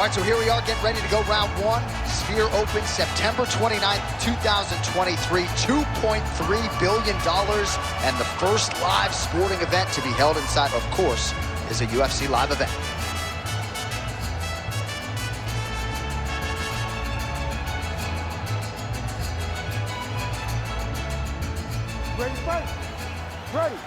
All right, so here we are getting ready to go round one. Sphere opens September 29th, 2023, $2.3 billion, and the first live sporting event to be held inside, of course, is a UFC live event. Ready, fight. Ready.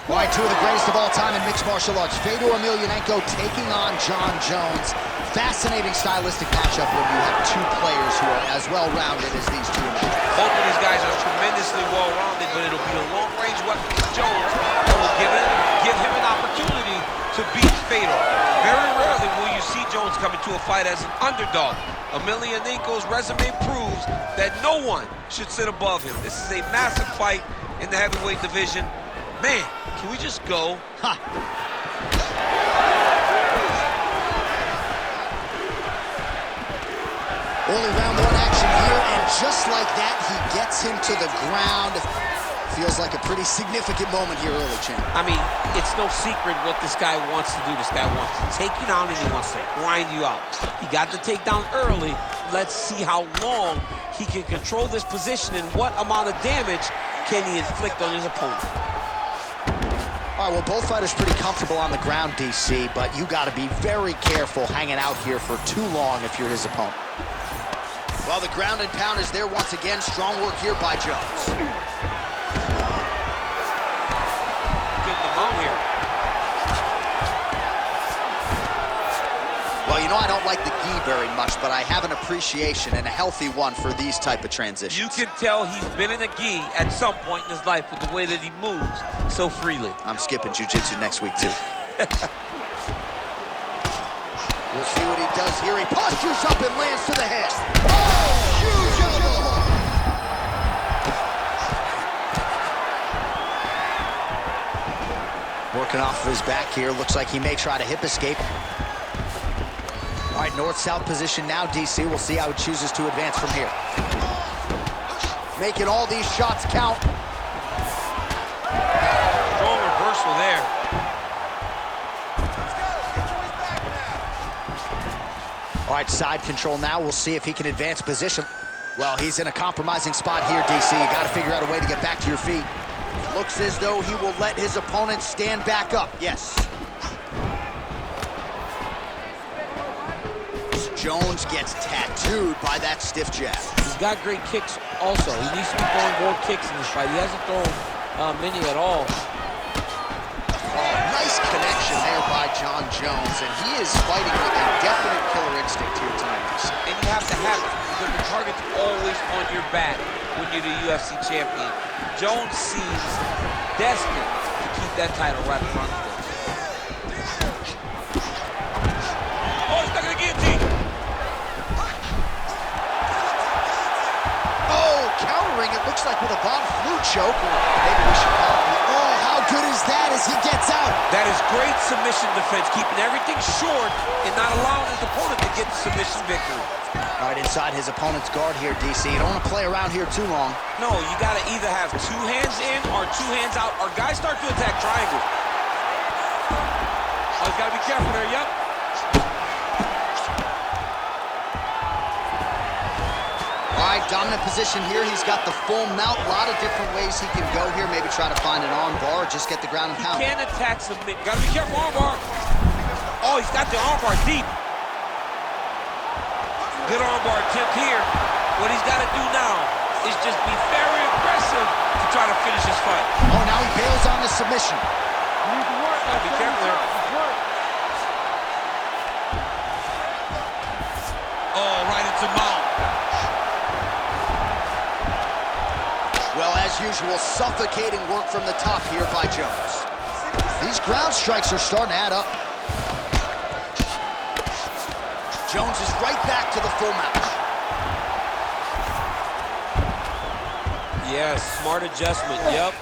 All right, two of the greatest of all time in mixed martial arts. Fedor emlilnanko taking on Jon Jones. Fascinating stylistic matchup when you have two players who are as well-rounded as these two men. Both of these guys are tremendously well-rounded, but it'll be a long-range weapon for Jones that will give him an opportunity to beat Fedor. Very rarely will you see Jones come into a fight as an underdog. Emlilnanko's resume proves that no one should sit above him. This is a massive fight in the heavyweight division. Man, can we just go? Ha! Early round one action here, and just like that, he gets him to the ground. Feels like a pretty significant moment here early, champ. I mean, it's no secret what this guy wants to do. This guy wants to take you down and he wants to grind you out. He got the takedown early. Let's see how long he can control this position and what amount of damage can he inflict on his opponent. All right, well, both fighters pretty comfortable on the ground, DC, but you got to be very careful hanging out here for too long if you're his opponent. Well, the ground and pound is there once again. Strong work here by Jones. Getting the mount here. Well, you know, I don't like the gi very much, but I have an appreciation and a healthy one for these type of transitions. You can tell he's been in a gi at some point in his life with the way that he moves so freely. I'm skipping jiu-jitsu next week, too. We'll see what he does here. He postures up and lands to the head. Oh, huge elbow! Working off of his back here. Looks like he may try to hip escape. All right, north-south position now, DC. We'll see how he chooses to advance from here. Making all these shots count. Strong reversal there. All right, side control now. We'll see if he can advance position. Well, he's in a compromising spot here, DC. You got to figure out a way to get back to your feet. Looks as though he will let his opponent stand back up. Yes. Jones gets tattooed by that stiff jab. He's got great kicks also. He needs to be throwing more kicks in this fight. He hasn't thrown many at all. Nice connection there by Jon Jones, and he is fighting with a definite killer instinct here tonight. And you have to have it, because the target's always on your back when you're the UFC champion. Jones seems destined to keep that title right in front of him. Oh, he's stuck in the guillotine. Oh, countering, it looks like with a Von Flue choke, or maybe we should call it. Oh, how good is that as he gets out? That is great submission defense, keeping everything short and not allowing his opponent to get the submission victory. All right, inside his opponent's guard here, DC. You don't want to play around here too long. No, you got to either have two hands in or two hands out, or guys start to attack triangles. Oh, he's got to be careful there, yep. All right, dominant position here. He's got the full mount. A lot of different ways he can go here. Maybe try to find an arm bar or just get the ground and pound. He can attack submit. Got to be careful, arm bar. Oh, he's got the arm bar deep. Good arm bar attempt here. What he's got to do now is just be very aggressive to try to finish his fight. Oh, now he bails on the submission. You need to work. Be careful there. Oh, right into mount. Well, as usual, suffocating work from the top here by Jones. These ground strikes are starting to add up. Jones is right back to the full mount. Yes, smart adjustment, yep.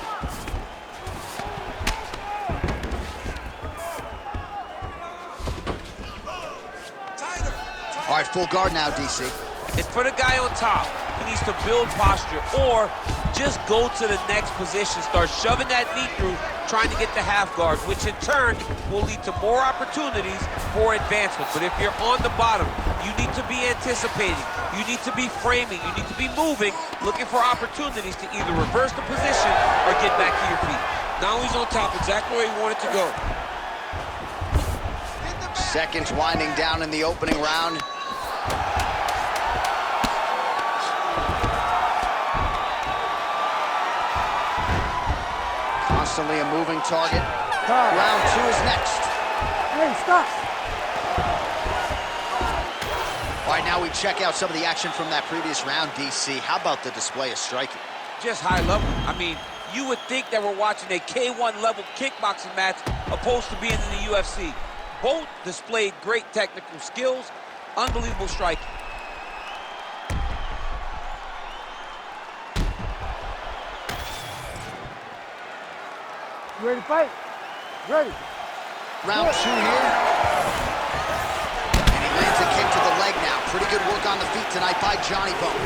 All right, full guard now, DC. It's for the guy on top. He needs to build posture or just go to the next position. Start shoving that knee through, trying to get the half guard, which in turn will lead to more opportunities for advancement. But if you're on the bottom, you need to be anticipating. You need to be framing. You need to be moving, looking for opportunities to either reverse the position or get back to your feet. Now he's on top, exactly where he wanted to go. Seconds winding down in the opening round. Constantly a moving target. Round 2 is next. Hey, stop. All right, now we check out some of the action from that previous round, DC. How about the display of striking? Just high level. I mean, you would think that we're watching a K1 level kickboxing match opposed to being in the UFC. Both displayed great technical skills, unbelievable striking. You ready to fight? Ready. Round 2 here. And he lands a kick to the leg now. Pretty good work on the feet tonight by Johnny Bone.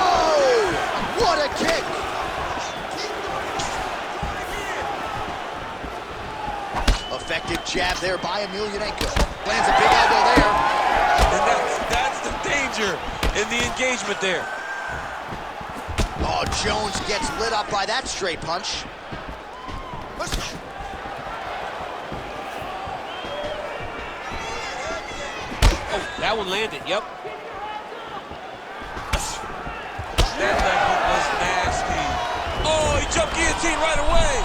Oh, what a kick! Effective jab there by emlilnanko. Lands a big elbow there. And that's the danger in the engagement there. Oh, Jones gets lit up by that straight punch. Oh, that one landed, yep. That leg hook was nasty. Oh, he jumped guillotine right away.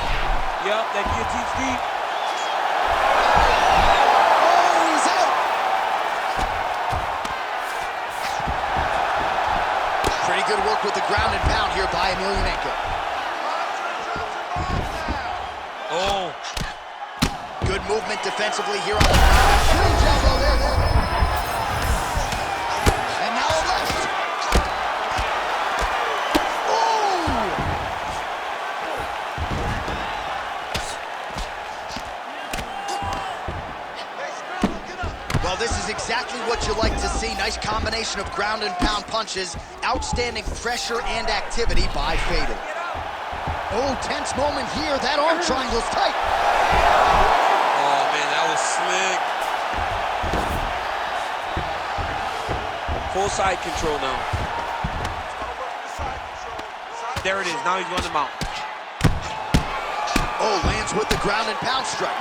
Yep, that guillotine's deep. Oh, he's out. Pretty good work with the ground and pound here by emlilnanko. Oh. Good movement defensively here on the ground. Huge elbow there. And now a left. Well, this is exactly what you like to see. Nice combination of ground and pound punches. Outstanding pressure and activity by Fedor. Oh, tense moment here. That arm triangle's tight. Oh, man, that was slick. Full side control now. There it is. Now he's going to mount. Oh, lands with the ground and pound strike.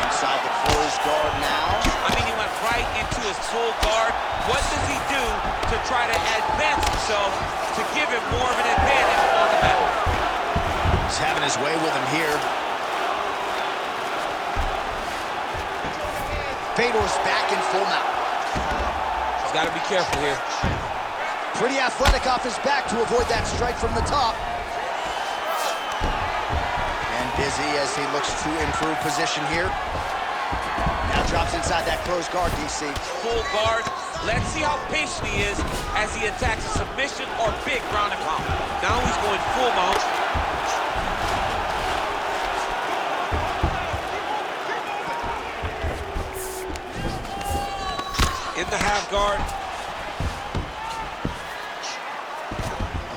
Inside the closed guard now. I mean, he went right into his full guard. What does he do to try to advance himself to give him more of an advantage on the mat? He's having his way with him here. Fedor's back in full mount. He's got to be careful here. Pretty athletic off his back to avoid that strike from the top. And busy as he looks to improve position here. Now drops inside that closed guard, DC. Full guard. Let's see how patient he is as he attacks a submission or big ground and pound. Now he's going full mount. In the half guard.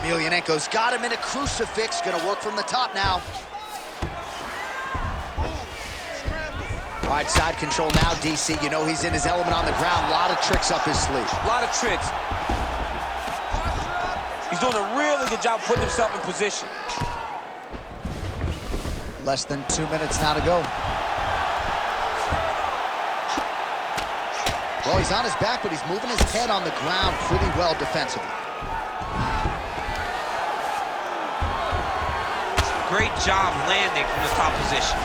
emlilnanko's got him in a crucifix. Gonna work from the top now. All right, side control now, DC. You know he's in his element on the ground. A lot of tricks up his sleeve. A lot of tricks. He's doing a really good job putting himself in position. Less than 2 minutes now to go. Well, he's on his back, but he's moving his head on the ground pretty well defensively. Great job landing from the top position.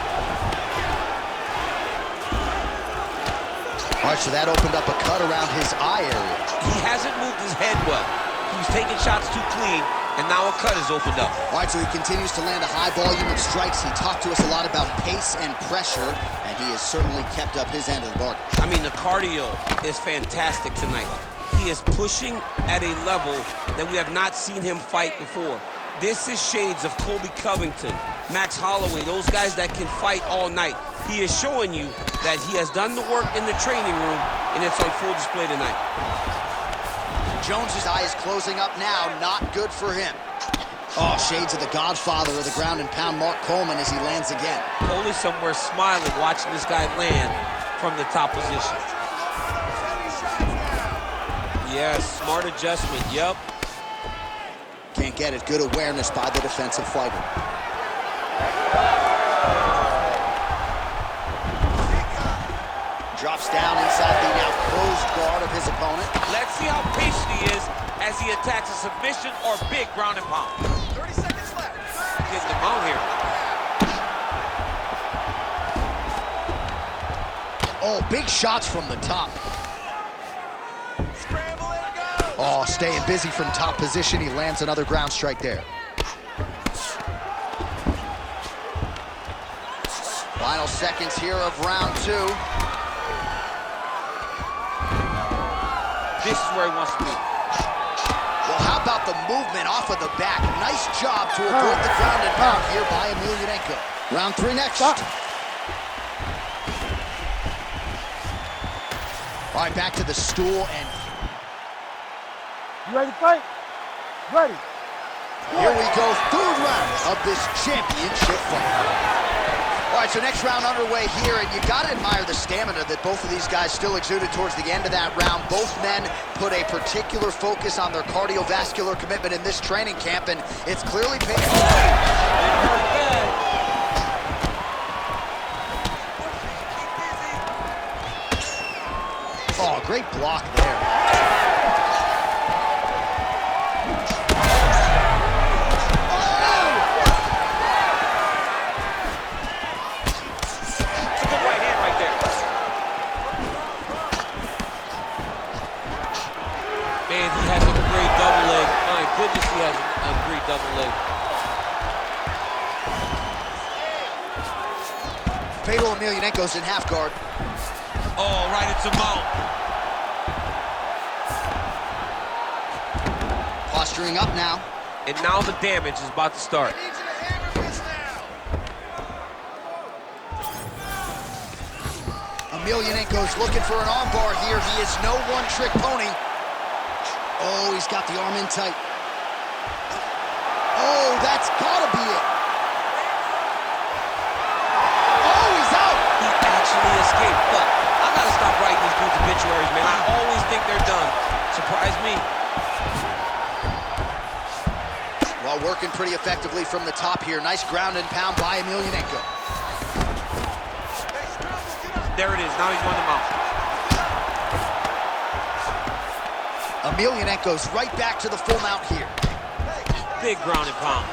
All right, so that opened up a cut around his eye area. He hasn't moved his head well. He was taking shots too clean, and now a cut is opened up. All right, so he continues to land a high volume of strikes. He talked to us a lot about pace and pressure, and he has certainly kept up his end of the bargain. I mean, the cardio is fantastic tonight. He is pushing at a level that we have not seen him fight before. This is shades of Colby Covington, Max Holloway, those guys that can fight all night. He is showing you that he has done the work in the training room, and it's on full display tonight. Jones's eye is closing up now. Not good for him. Oh, shades of the godfather of the ground and pound, Mark Coleman, as he lands again. Only somewhere smiling watching this guy land from the top position. Yes, smart adjustment, yep. Can't get it. Good awareness by the defensive fighter. Drops down inside the now closed guard of his opponent. Let's see how patient he is as he attacks a submission or big ground and pound. 30 seconds left. Getting him out here. Oh, big shots from the top. Scramble and go. Oh, staying busy from top position. He lands another ground strike there. Final seconds here of round 2. This is where he wants to be. Well, how about the movement off of the back? Nice job to avoid the ground and pound here by Emlilnanko. Round 3 next. Stop. All right, back to the stool, and You ready to fight? Ready. here we go. 3rd round of this championship fight. All right, so next round underway here, and you gotta admire the stamina that both of these guys still exuded towards the end of that round. Both men put a particular focus on their cardiovascular commitment in this training camp, and it's clearly paying off. Oh, great block there. Man, he has a great double leg. My goodness, he has a great double leg. Fedor Emlilnanko's in half guard. Oh, right into mount. Posturing up now. And now the damage is about to start. I need you to hammer this now. Emlilnanko's looking for an armbar here. He is no one-trick pony. Oh, he's got the arm in tight. Oh, that's gotta be it. Oh, he's out. He actually escaped. Look, I gotta stop writing these dudes obituaries, man. I always think they're done. Surprise me. Well, working pretty effectively from the top here. Nice ground and pound by Emlilnanko. There it is. Now he's going to mount. Emlilnanko's right back to the full mount here. Big ground and pound.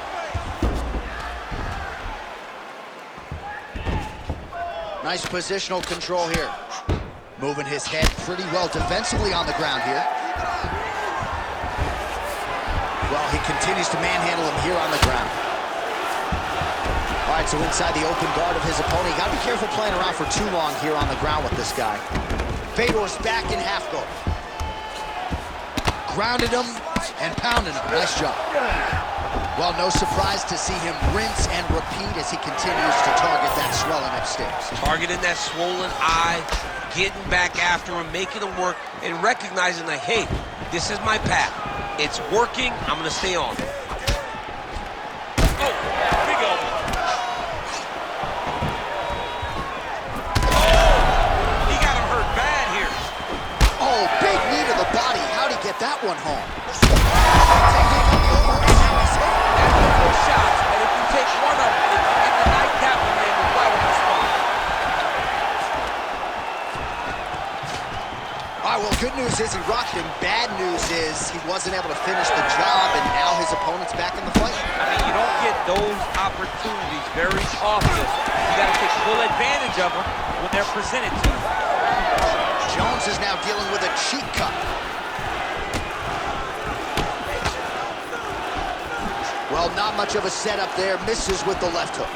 Nice positional control here. Moving his head pretty well defensively on the ground here. Well, he continues to manhandle him here on the ground. All right, so inside the open guard of his opponent. You gotta be careful playing around for too long here on the ground with this guy. Fedor's back in half guard. Grounded him and pounded him. Nice job. Well, no surprise to see him rinse and repeat as he continues to target that swelling upstairs. Targeting that swollen eye, getting back after him, making him work, and recognizing that, hey, this is my path. It's working. I'm going to stay on. Oh, big elbow. Oh, he got him hurt bad here. Oh, big knee to the body. How'd he get that one home? Shots, and if you take one of them in the night, that one landed right on the spot. All right, well, good news is he rocked him. Bad news is he wasn't able to finish the job, and now his opponent's back in the fight. I mean, you don't get those opportunities very often. You got to take full advantage of them when they're presented to you. Jones is now dealing with a cheek cut. Well, not much of a setup there. Misses with the left hook.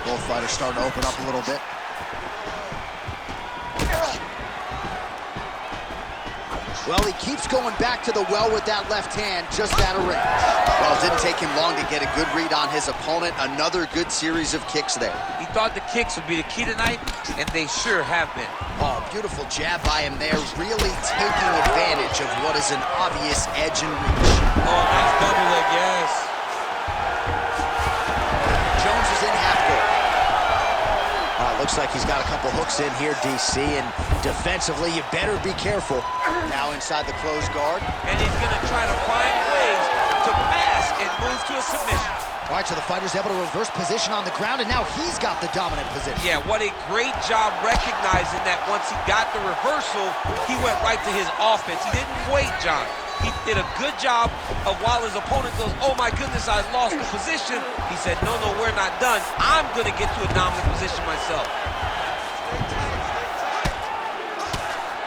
Both fighters starting to open up a little bit. Well, he keeps going back to the well with that left hand, just out of range. Well, it didn't take him long to get a good read on his opponent. Another good series of kicks there. He thought the kicks would be the key tonight, and they sure have been. Oh, beautiful jab by him there, really taking advantage of what is an obvious edge and reach. Oh, nice double leg, yes. Jones is in half guard. Looks like he's got a couple hooks in here, DC, and defensively, you better be careful. Now inside the closed guard. And he's gonna try to find ways to mask and move to a submission. All right, so the fighter's able to reverse position on the ground, and now he's got the dominant position. Yeah, what a great job recognizing that once he got the reversal, he went right to his offense. He didn't wait, John. He did a good job of while his opponent goes, oh my goodness, I lost the position. He said, no, we're not done. I'm gonna get to a dominant position myself.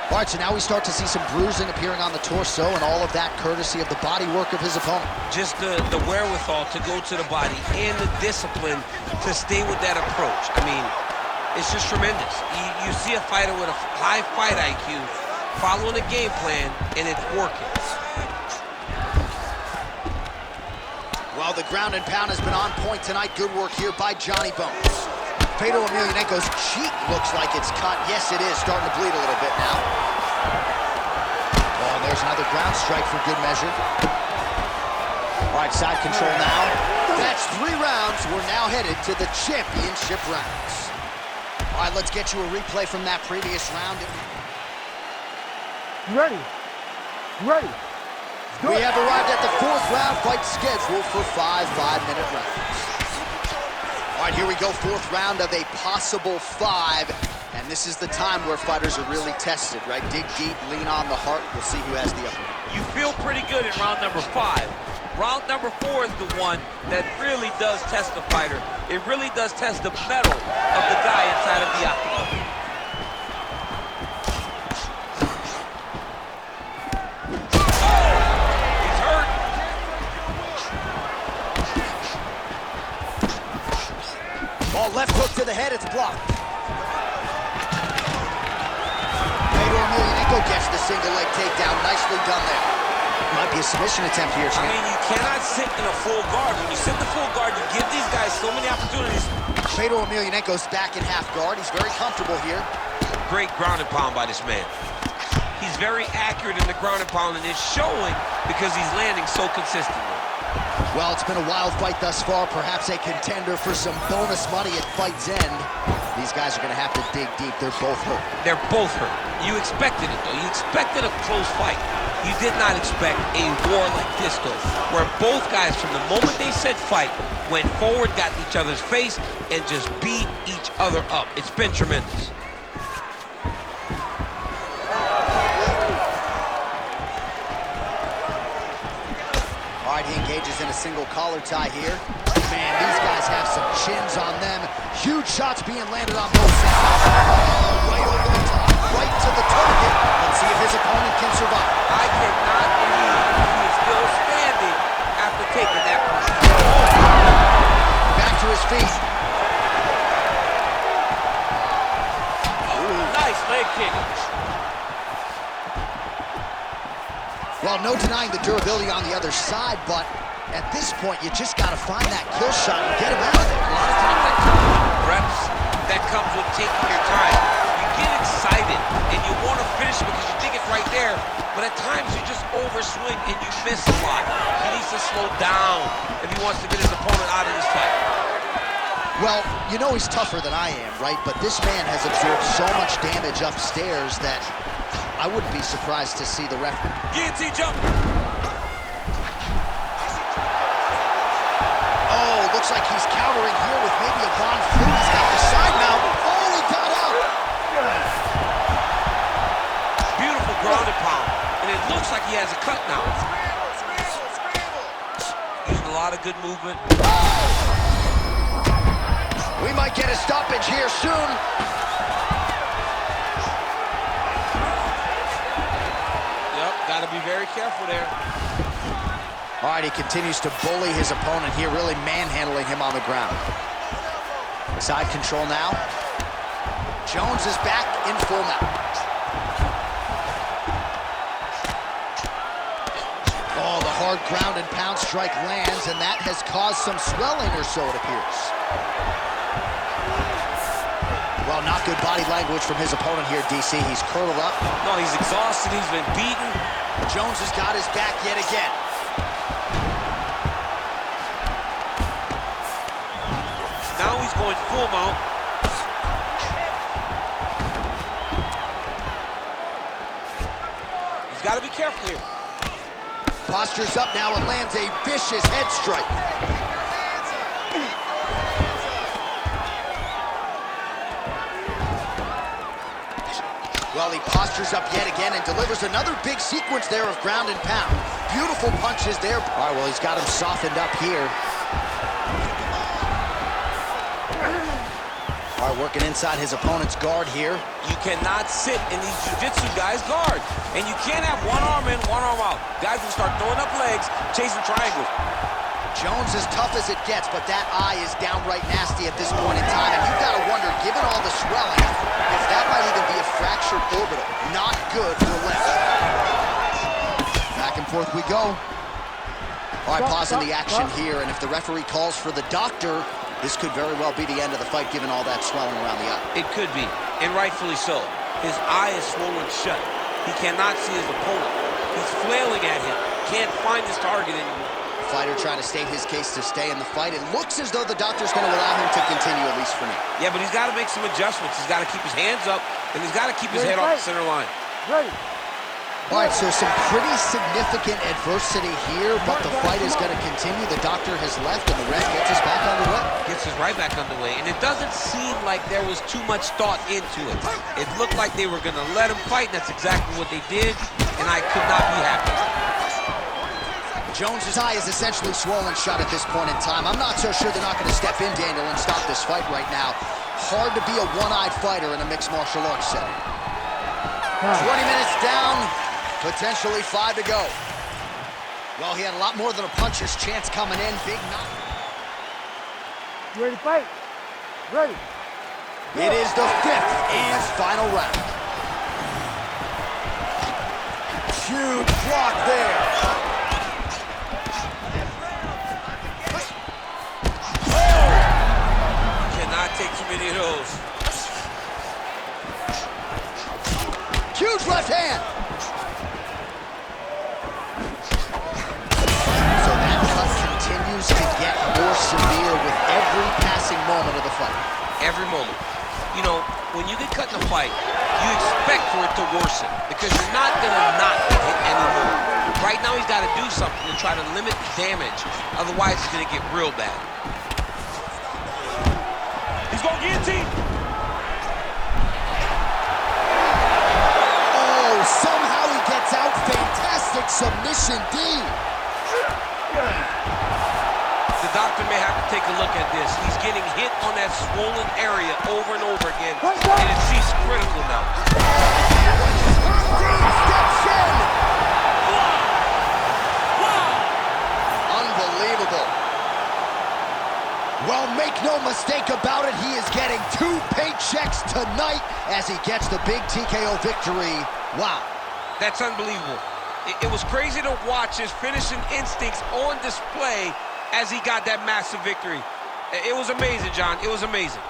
All right, so now we start to see some bruising appearing on the torso, and all of that courtesy of the body work of his opponent. Just the wherewithal to go to the body and the discipline to stay with that approach. I mean, it's just tremendous. You see a fighter with a high fight IQ following a game plan, and it's working. Well, the ground and pound has been on point tonight. Good work here by Johnny Bones. Fedor Emelianenko's cheek looks like it's cut. Yes, it is. Starting to bleed a little bit now. Oh, and there's another ground strike for good measure. All right, side control now. That's 3 rounds. We're now headed to the championship rounds. All right, let's get you a replay from that previous round. You ready? You ready? We have arrived at the 4th round fight scheduled for 5 5-minute rounds. All right, here we go, 4th round of a possible 5. And this is the time where fighters are really tested, right? Dig deep, lean on the heart. We'll see who has the upper hand. You feel pretty good in round number 5. Round number 4 is the one that really does test the fighter. It really does test the mettle of the guy inside of the octagon. Left hook to the head, it's blocked. Fedor Emelianenko gets the single leg takedown. Nicely done there. Might be a submission attempt here, champ. I mean, you cannot sit in a full guard. When you sit in the full guard, you give these guys so many opportunities. Fedor Emelianenko's back in half guard. He's very comfortable here. Great ground and pound by this man. He's very accurate in the ground and pound, and it's showing because he's landing so consistently. Well, it's been a wild fight thus far, perhaps a contender for some bonus money at fight's end. These guys are going to have to dig deep. They're both hurt. They're both hurt. You expected it, though. You expected a close fight. You did not expect a war like this, though, where both guys, from the moment they said fight, went forward, got in each other's face, and just beat each other up. It's been tremendous. He engages in a single collar tie here. Man, these guys have some chins on them. Huge shots being landed on both sides. Right over the top, right to the target. Let's see if his opponent can survive. I cannot believe he is still standing after taking that punch. Back to his feet. Oh, nice leg kick. Well, no denying the durability on the other side, but at this point, you just got to find that kill shot and get him out of there. A lot of times that comes with reps, that comes with taking your time. You get excited, and you want to finish it because you think it's right there, but at times you just overswing and you miss a lot. He needs to slow down if he wants to get his opponent out of this fight. Well, you know he's tougher than I am, right? But this man has absorbed so much damage upstairs that I wouldn't be surprised to see the referee. Guillotine jump. Oh, looks like he's countering here with maybe a Von Flue. He's got the side mount. Oh, he got out. Beautiful ground and pound. And it looks like he has a cut now. Using a lot of good movement. We might get a stoppage here soon. Got to be very careful there. All right, he continues to bully his opponent here, really manhandling him on the ground. Side control now. Jones is back in full mount. Oh, the hard ground and pound strike lands, and that has caused some swelling or so, it appears. Well, not good body language from his opponent here, DC. He's curled up. No, he's exhausted. He's been beaten. Jones has got his back yet again. Now he's going full mount. He's got to be careful here. Postures up now and lands a vicious head strike. Well, he postures up yet again and delivers another big sequence there of ground and pound. Beautiful punches there. All right, well, he's got him softened up here. All right, working inside his opponent's guard here. You cannot sit in these jiu-jitsu guys' guard. And you can't have one arm in, one arm out. Guys will start throwing up legs, chasing triangles. Jones as tough as it gets, but that eye is downright nasty at this point in time. And you've got to wonder, given all the swelling, if that might even be a fractured orbital. Not good for left. Back and forth we go. All right, pausing the action here. And if the referee calls for the doctor, this could very well be the end of the fight, given all that swelling around the eye. It could be, and rightfully so. His eye is swollen shut. He cannot see his opponent. He's flailing at him. Can't find his target anymore. Fighter trying to state his case to stay in the fight. It looks as though the doctor's going to allow him to continue, at least for now. Yeah, but he's got to make some adjustments. He's got to keep his hands up, and he's got to keep his head off the center line. Ready. All right, so some pretty significant adversity here, but the fight is going to continue. The doctor has left, and the ref gets us back underway. Gets us right back underway, and it doesn't seem like there was too much thought into it. It looked like they were going to let him fight, and that's exactly what they did, and I could not be happy. Jones's eye is essentially swollen shut at this point in time. I'm not so sure they're not going to step in, Daniel, and stop this fight right now. Hard to be a one-eyed fighter in a mixed martial arts setting. 20 minutes down, potentially 5 to go. Well, he had a lot more than a puncher's chance coming in. Big knock. You ready to fight? Ready. It is the 5th and final round. Huge block there. Take too many of those. Huge left hand. So that cut continues to get more severe with every passing moment of the fight. Every moment. You know, when you get cut in a fight, you expect for it to worsen because you're not going to not get hit anymore. Right now, he's got to do something to try to limit the damage. Otherwise, it's going to get real bad. He's going to guillotine. Oh, somehow he gets out. Fantastic submission D. The doctor may have to take a look at this. He's getting hit on that swollen area over and over again, and it seems critical now. Unbelievable. Well, make no mistake about it, he is getting 2 paychecks tonight as he gets the big TKO victory. Wow. That's unbelievable. It was crazy to watch his finishing instincts on display as he got that massive victory. It was amazing, John. It was amazing.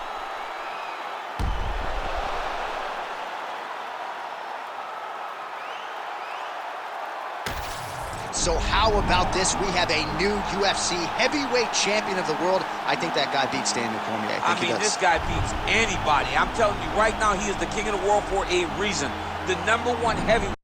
So how about this? We have a new UFC heavyweight champion of the world. I think that guy beats Daniel Cormier. I mean, this guy beats anybody. I'm telling you right now, he is the king of the world for a reason. The #1 heavyweight.